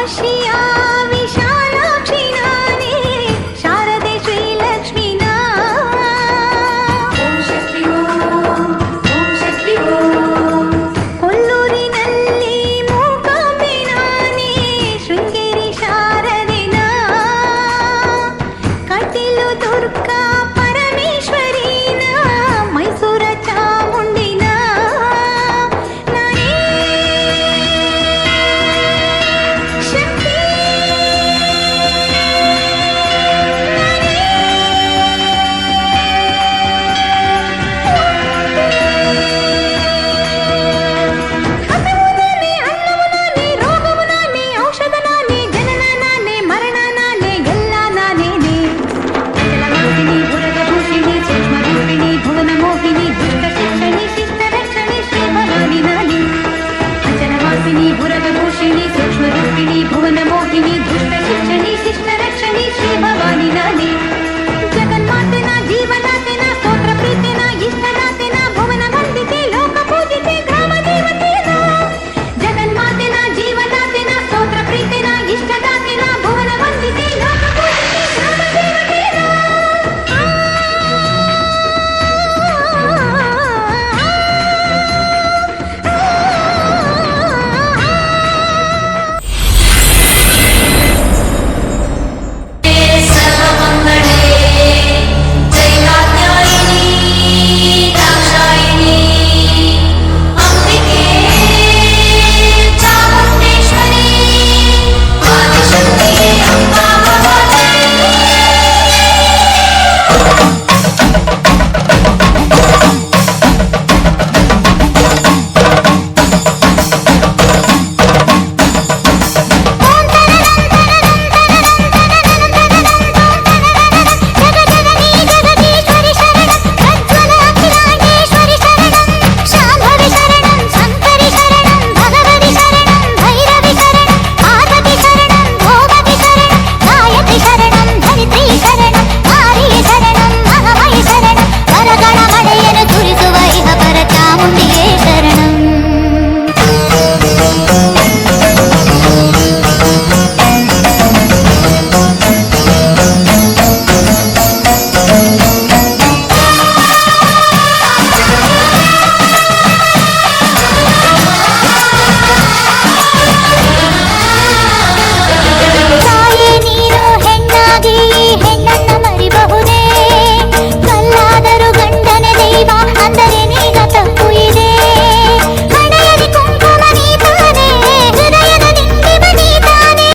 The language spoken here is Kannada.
ಕಾಶಿಯ ವಿಶಾಲಾಕ್ಷಿ ನಾನೇ ಶಾರದೆ ಶ್ರೀಲಕ್ಷ್ಮಿ ನಾ. ಓಂ ಶಕ್ತಿ ಓಂ ಶಕ್ತಿ ಓಂ. ಕೊಲ್ಲೂರಿನಲ್ಲಿ ಮೂಕಾಂಬೆ ನಾನೇ ಶೃಂಗೇರಿ ಶಾರದೆ ನಾ. ಕಟೀಲು ದುರ್ಗಾ ಪರಮೇಶ್ವರಿ ನಾ ಮೈಸೂರ ಚಾಮುಂಡಿ ನಾ. ನಾನೇ ಶಕ್ತಿ. ಹಸಿವು ನಾನೇ, ಅನ್ನವು ನಾನೇ, ರೋಗವು ನಾನೇ, ಔಷಧ ನಾನೇ, ಜನನ ನಾನೇ, ಮರಣ ನಾನೇ, ಎಲ್ಲ ನಾನೇನೆ. ಅಚಲವಾಸಿನಿ, ಬುರಗಭೂಷಿಣಿ, ಸೂಕ್ಷ್ಮರೂಪಿಣಿ, ಭುವನ ಮೋಹಿನಿ, ದುಷ್ಟ ಶಿಕ್ಷಣಿ, ಶಿಷ್ಟ ರಕ್ಷಣಿ, ಶ್ರೀ ಭವಾನಿ ನಾನೇ. ಅಚಲವಾಸಿನಿ, ಬುರಗಭೂಷಿಣಿ, ಸೂಕ್ಷ್ಮರೂಪಿಣಿ, ಭುವನ ಮೋಹಿನಿ,